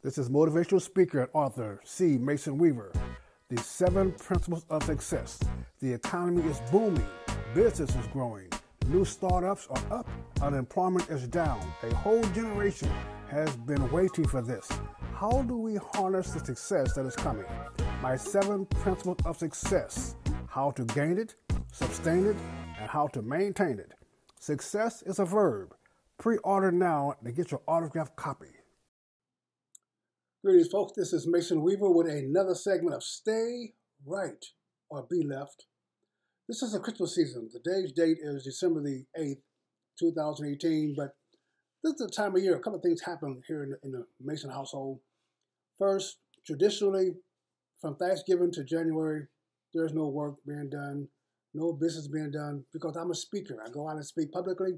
This is motivational speaker and author C. Mason Weaver. The 7 principles of success. The economy is booming. Business is growing. New startups are up. Unemployment is down. A whole generation has been waiting for this. How do we harness the success that is coming? My 7 principles of success. How to gain it, sustain it, and how to maintain it. Success is a verb. Pre-order now to get your autographed copy. Greetings, folks. This is Mason Weaver with another segment of Stay Right or Be Left. This is the Christmas season. Today's date is December the 8th, 2018, but this is the time of year. A couple of things happen here in the Mason household. First, traditionally, from Thanksgiving to January, there's no work being done, no business being done, because I'm a speaker. I go out and speak publicly,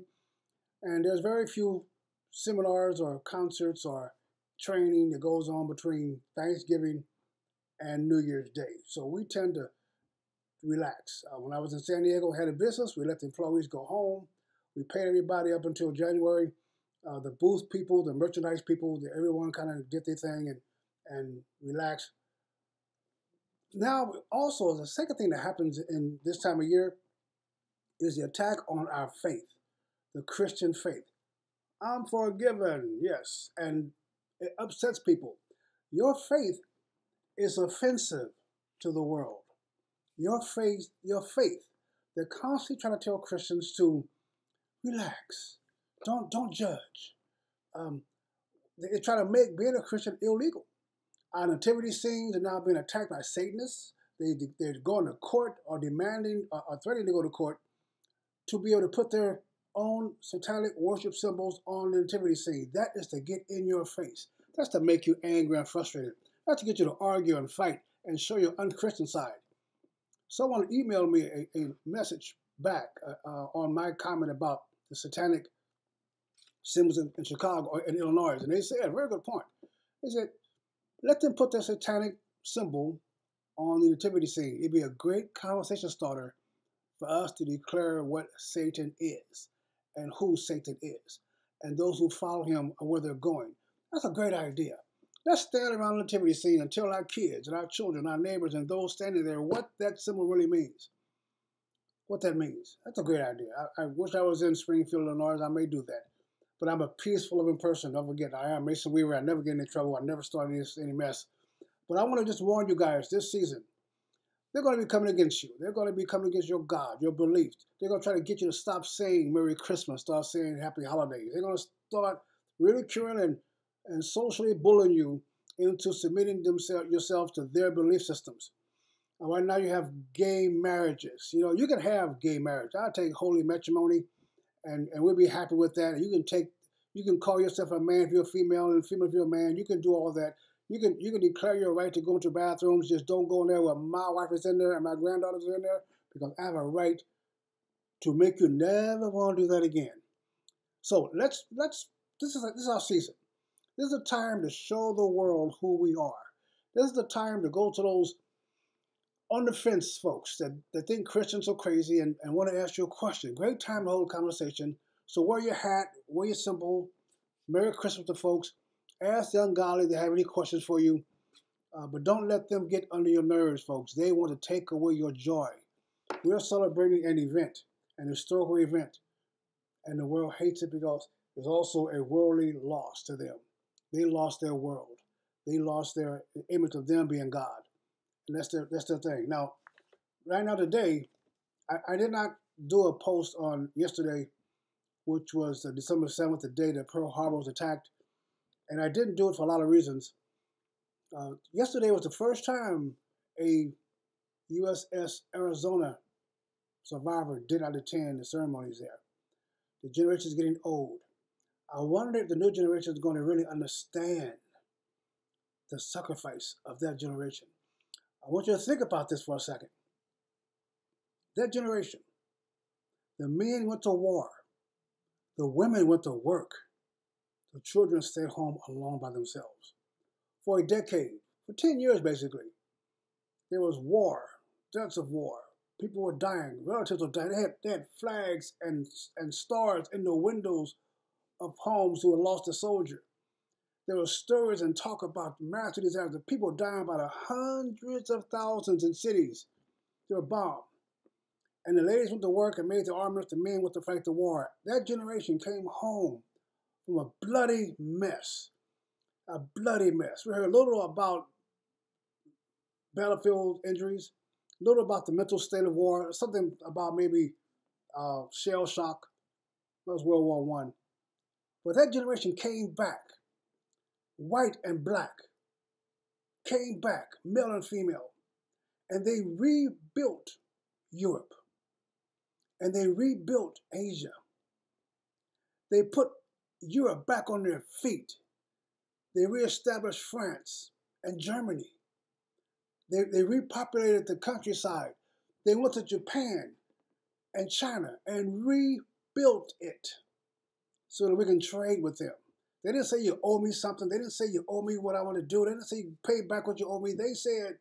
and there's very few seminars or concerts or training that goes on between Thanksgiving and New Year's Day. So we tend to relax. When I was in San Diego, had a business, we let the employees go home. We paid everybody up until January. The booth people, the merchandise people, everyone kind of did their thing and relaxed. Now, also, the second thing that happens in this time of year is the attack on our faith, the Christian faith. I'm forgiven, yes, and it upsets people. Your faith is offensive to the world. Your faith, they're constantly trying to tell Christians to relax, don't judge. They try to make being a Christian illegal. Our nativity scenes are now being attacked by Satanists. They're going to court or demanding or threatening to go to court to be able to put their own satanic worship symbols on the nativity scene. That is to get in your face. That's to make you angry and frustrated. That's to get you to argue and fight and show your unchristian side. Someone emailed me a message back on my comment about the satanic symbols in Chicago or in Illinois, and they said a very good point. They said, let them put their satanic symbol on the nativity scene. It'd be a great conversation starter for us to declare what Satan is and who Satan is, and those who follow him and where they're going. That's a great idea. Let's stand around the nativity scene and tell our kids and our children, our neighbors, and those standing there what that symbol really means. What that means. That's a great idea. I wish I was in Springfield, Illinois. I may do that. But I'm a peaceful, loving person. Don't forget, I am Mason Weaver. I never get into trouble. I never start any mess. But I want to just warn you guys, this season, they're going to be coming against you. They're going to be coming against your God, your beliefs. They're going to try to get you to stop saying Merry Christmas, start saying Happy Holidays. They're going to start ridiculing and socially bullying you into submitting yourself to their belief systems. And right now you have gay marriages. You know, you can have gay marriage. I'll take holy matrimony, and we'll be happy with that. And you can call yourself a man if you're a female and a female if you're a man. You can do all that. You can declare your right to go into bathrooms. Just don't go in there where my wife is in there and my granddaughters are in there, because I have a right to make you never want to do that again. So this is our season. This is a time to show the world who we are. This is the time to go to those on the fence folks that think Christians are crazy and want to ask you a question. Great time to hold a conversation. So wear your hat, wear your symbol. Merry Christmas to folks. Ask the ungodly if they have any questions for you. But don't let them get under your nerves, folks. They want to take away your joy. We're celebrating an event, an historical event. And the world hates it because there's also a worldly loss to them. They lost their world. They lost their image of them being God. And that's their thing. Now, right now today, I did not do a post on yesterday, which was December 7th, the day that Pearl Harbor was attacked. And I didn't do it for a lot of reasons. Yesterday was the first time a USS Arizona survivor did not attend the ceremonies there. The generation is getting old. I wonder if the new generation is going to really understand the sacrifice of that generation. I want you to think about this for a second. That generation, the men went to war. The women went to work. The children stayed home alone by themselves. For a decade, for 10 years basically, there was war, deaths of war. People were dying, relatives were dying. They had flags and stars in the windows of homes who had lost a soldier. There were stories and talk about massive disasters, people dying by the hundreds of thousands in cities. They were bombed. And the ladies went to work and made the armaments, the men went to fight the war. That generation came home from a bloody mess. A bloody mess. We heard a little about battlefield injuries, a little about the mental state of war, something about maybe shell shock. That was World War One. But that generation came back, white and black, came back, male and female, and they rebuilt Europe, and they rebuilt Asia. They put Europe back on their feet. They reestablished France and Germany. They repopulated the countryside. They went to Japan and China and rebuilt it so that we can trade with them. They didn't say you owe me something. They didn't say you owe me what I want to do. They didn't say you pay back what you owe me. They said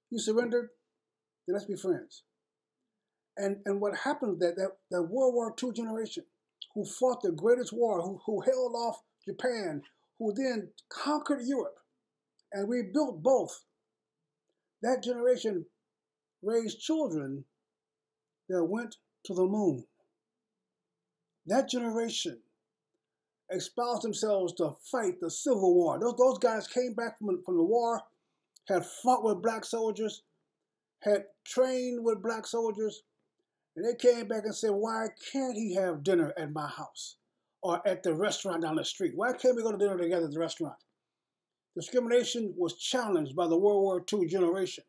you surrendered, then let's be friends. And what happened that World War II generation who fought the greatest war, who held off Japan, who then conquered Europe and rebuilt both, that generation raised children that went to the moon. That generation espoused themselves to fight the Civil War. Those guys came back from the war, had fought with black soldiers, had trained with black soldiers, and they came back and said, why can't he have dinner at my house or at the restaurant down the street? Why can't we go to dinner together at the restaurant? Discrimination was challenged by the World War II generation,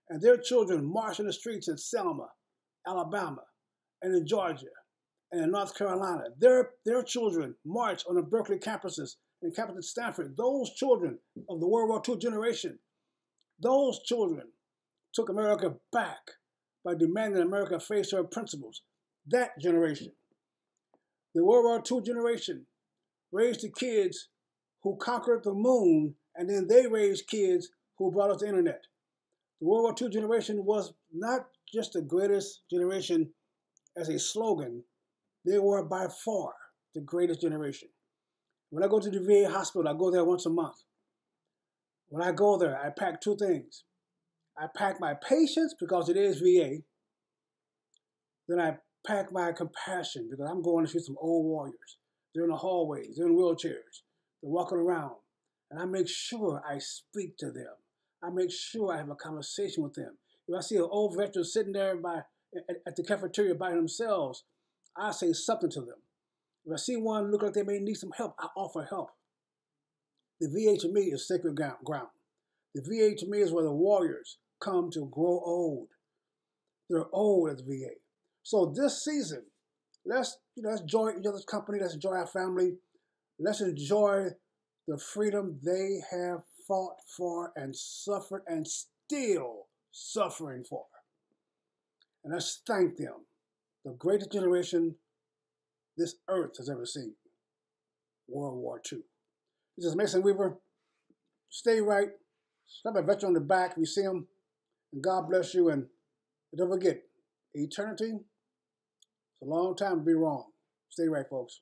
and their children marched in the streets in Selma, Alabama, and in Georgia, and in North Carolina. Their children marched on the Berkeley campuses and campus at Stanford. Those children of the World War II generation, those children took America back by demanding America face her principles. That generation, the World War II generation, raised the kids who conquered the moon, and then they raised kids who brought us the internet. The World War II generation was not just the greatest generation as a slogan, they were by far the greatest generation. When I go to the VA hospital, I go there once a month. When I go there, I pack two things. I pack my patience because it is VA. Then I pack my compassion because I'm going to see some old warriors. They're in the hallways, they're in wheelchairs, they're walking around. And I make sure I speak to them. I make sure I have a conversation with them. If I see an old veteran sitting there at the cafeteria by themselves, I say something to them. If I see one look like they may need some help, I offer help. The VA to me is sacred ground. The VA to me is where the warriors come to grow old. They're old at the VA. So this season, let's enjoy each other's company. Let's enjoy our family. Let's enjoy the freedom they have fought for and suffered and still suffering for. And let's thank them, the greatest generation this earth has ever seen, World War II. This is Mason Weaver. Stay right. Slap a veteran on the back if you see him. And God bless you. And don't forget, eternity, it's a long time to be wrong. Stay right, folks.